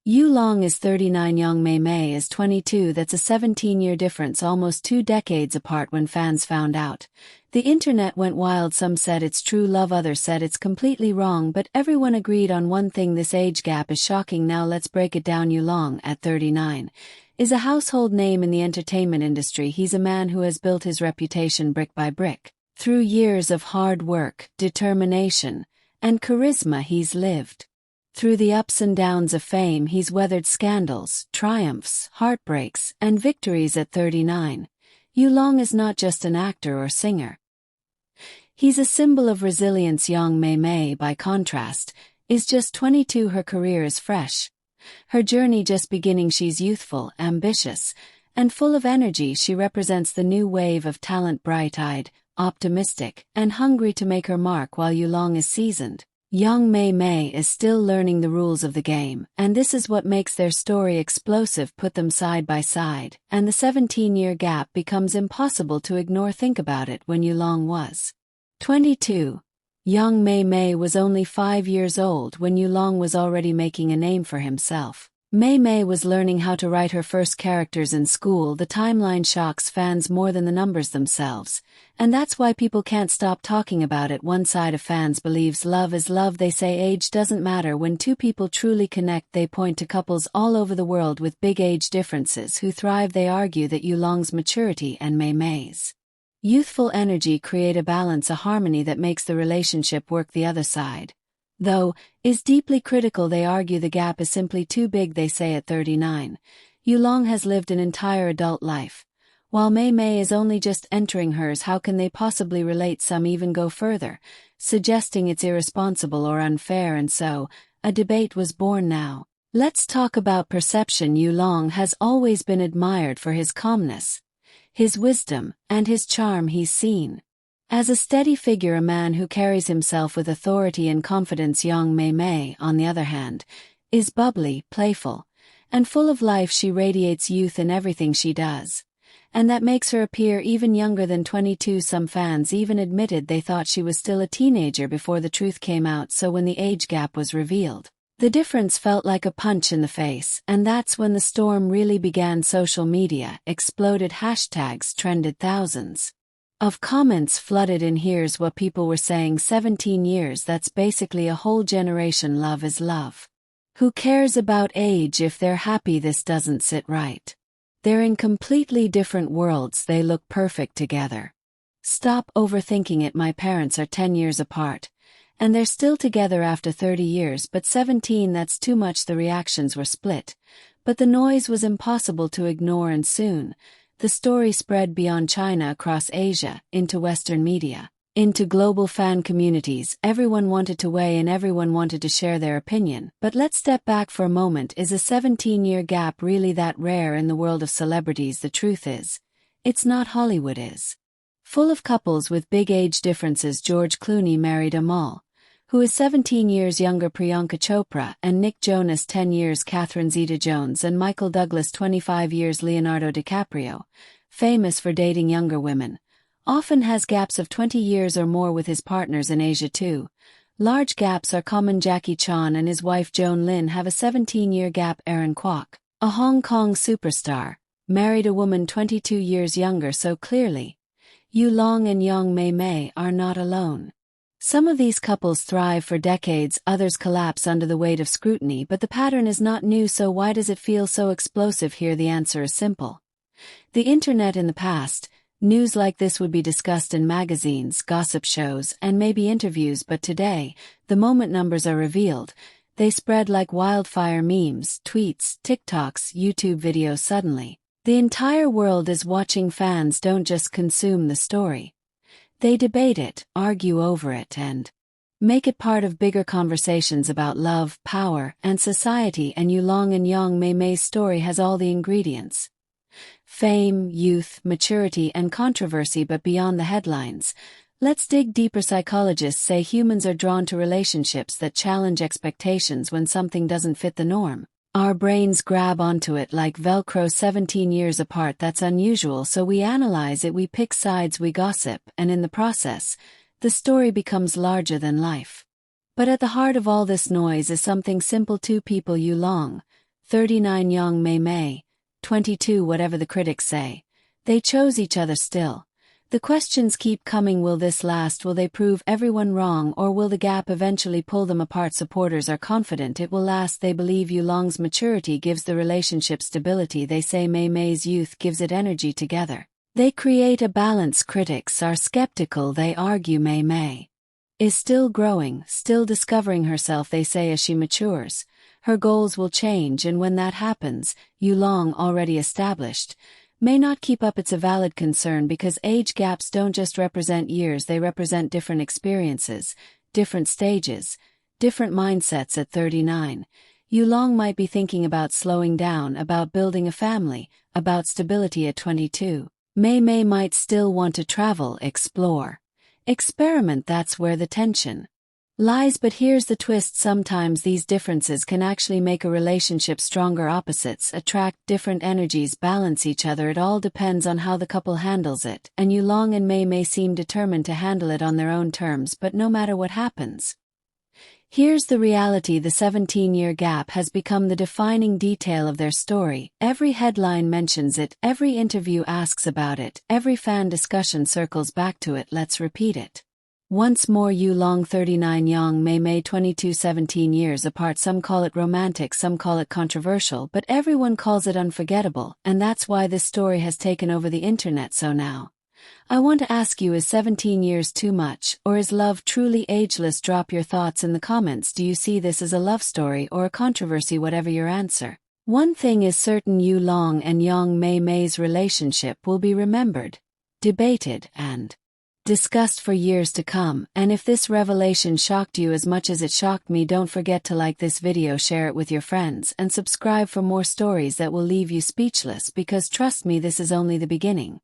Yu Long is 39, Yang Mei Mei is 22. That's a 17-year difference, almost 2 decades apart when fans found out. The internet went wild. Some said it's true love, others said it's completely wrong, but everyone agreed on one thing: this age gap is shocking. Now let's break it down. Yu Long, at 39, is a household name in the entertainment industry. He's a man who has built his reputation brick by brick. Through years of hard work, determination, and charisma, he's lived. Through the ups and downs of fame, he's weathered scandals, triumphs, heartbreaks, and victories. At 39, Yu Long is not just an actor or singer. He's a symbol of resilience. Yang Mei Mei, by contrast, is just 22. Her career is fresh. Her journey just beginning. She's youthful, ambitious, and full of energy. She represents the new wave of talent, bright-eyed, optimistic, and hungry to make her mark. While Yu Long is seasoned, Yang Mei Mei is still learning the rules of the game, and this is what makes their story explosive. Put them side by side, and the 17-year gap becomes impossible to ignore. Think about it. When Yu Long was 22, Yang Mei Mei was only 5 years old when Yu Long was already making a name for himself. Mei Mei was learning how to write her first characters in school. The timeline shocks fans more than the numbers themselves, and that's why people can't stop talking about it. One side of fans believes love is love. They say age doesn't matter. When two people truly connect, they point to couples all over the world with big age differences who thrive. They argue that Yu Long's maturity and Mei Mei's youthful energy create a balance, a harmony that makes the relationship work. The other side, though, is deeply critical. They argue the gap is simply too big. They say at 39, Yu Long has lived an entire adult life, while Mei Mei is only just entering hers. How can they possibly relate? Some even go further, suggesting it's irresponsible or unfair, and so, a debate was born. Now, let's talk about perception. Yu Long has always been admired for his calmness, his wisdom, and his charm. He's seen as a steady figure, a man who carries himself with authority and confidence. Yang Mei Mei, on the other hand, is bubbly, playful, and full of life. She radiates youth in everything she does, and that makes her appear even younger than 22. Some fans even admitted they thought she was still a teenager before the truth came out. So when the age gap was revealed, the difference felt like a punch in the face, and that's when the storm really began. Social media exploded, hashtags trended, thousands of comments flooded in. Here's what people were saying: 17 years, that's basically a whole generation. Love is love. Who cares about age if they're happy? This doesn't sit right. They're in completely different worlds. They look perfect together. Stop overthinking it. My parents are 10 years apart, and they're still together after 30 years, but 17, that's too much. The reactions were split, but the noise was impossible to ignore, and soon, the story spread beyond China, across Asia, into Western media, into global fan communities. Everyone wanted to weigh in, everyone wanted to share their opinion. But let's step back for a moment. Is a 17-year gap really that rare in the world of celebrities? The truth is, it's not. Hollywood is full of couples with big age differences. George Clooney married Amal, who is 17 years younger, Priyanka Chopra, and Nick Jonas 10 years, Catherine Zeta-Jones, and Michael Douglas 25 years, Leonardo DiCaprio, famous for dating younger women, often has gaps of 20 years or more with his partners. In Asia too, large gaps are common. Jackie Chan and his wife Joan Lin have a 17-year gap. Aaron Kwok, a Hong Kong superstar, married a woman 22 years younger. So clearly, Yu Long and Yang Mei Mei are not alone. Some of these couples thrive for decades, others collapse under the weight of scrutiny, but the pattern is not new. So why does it feel so explosive here? The answer is simple. The internet. In the past, news like this would be discussed in magazines, gossip shows, and maybe interviews, but today, the moment numbers are revealed, they spread like wildfire. Memes, tweets, TikToks, YouTube videos. Suddenly, the entire world is watching. Fans don't just consume the story. They debate it, argue over it, and make it part of bigger conversations about love, power, and society. And Yu Long and Yang Mei Mei's story has all the ingredients: fame, youth, maturity, and controversy. But beyond the headlines, let's dig deeper. Psychologists say humans are drawn to relationships that challenge expectations. When something doesn't fit the norm, our brains grab onto it like Velcro. 17 years apart, that's unusual, so we analyze it, we pick sides, we gossip, and in the process, the story becomes larger than life. But at the heart of all this noise is something simple: two people. Yu Long, 39 Yang Mei Mei, 22 whatever the critics say. They chose each other still. The questions keep coming: will this last? Will they prove everyone wrong, or will the gap eventually pull them apart? Supporters are confident it will last. They believe Yulong's maturity gives the relationship stability. They say Mei Mei's youth gives it energy. Together they create a balance. Critics are skeptical. They argue Mei Mei is still growing, still discovering herself. They say as she matures, her goals will change, and when that happens, Yulong, already established, may not keep up. It's a valid concern because age gaps don't just represent years, they represent different experiences, different stages, different mindsets. At 39, Yulong might be thinking about slowing down, about building a family, about stability. At 22, Mei Mei might still want to travel, explore, experiment. That's where the tension lies. But here's the twist: sometimes these differences can actually make a relationship stronger. Opposites attract, different energies balance each other. It all depends on how the couple handles it, and Yulong and Mei Mei seem determined to handle it on their own terms. But no matter what happens, here's the reality: the 17-year gap has become the defining detail of their story. Every headline mentions it, every interview asks about it, every fan discussion circles back to it. Let's repeat it once more. Yulong 39, Yang Mei Mei 22. 17 years apart. Some call it romantic, some call it controversial, but everyone calls it unforgettable, and that's why this story has taken over the internet. So now, I want to ask you, is 17 years too much, or is love truly ageless? Drop your thoughts in the comments. Do you see this as a love story or a controversy? Whatever your answer, one thing is certain: Yulong and Yang Mei Mei's relationship will be remembered, debated, and discussed for years to come. And if this revelation shocked you as much as it shocked me, don't forget to like this video, share it with your friends, and subscribe for more stories that will leave you speechless, because trust me, this is only the beginning.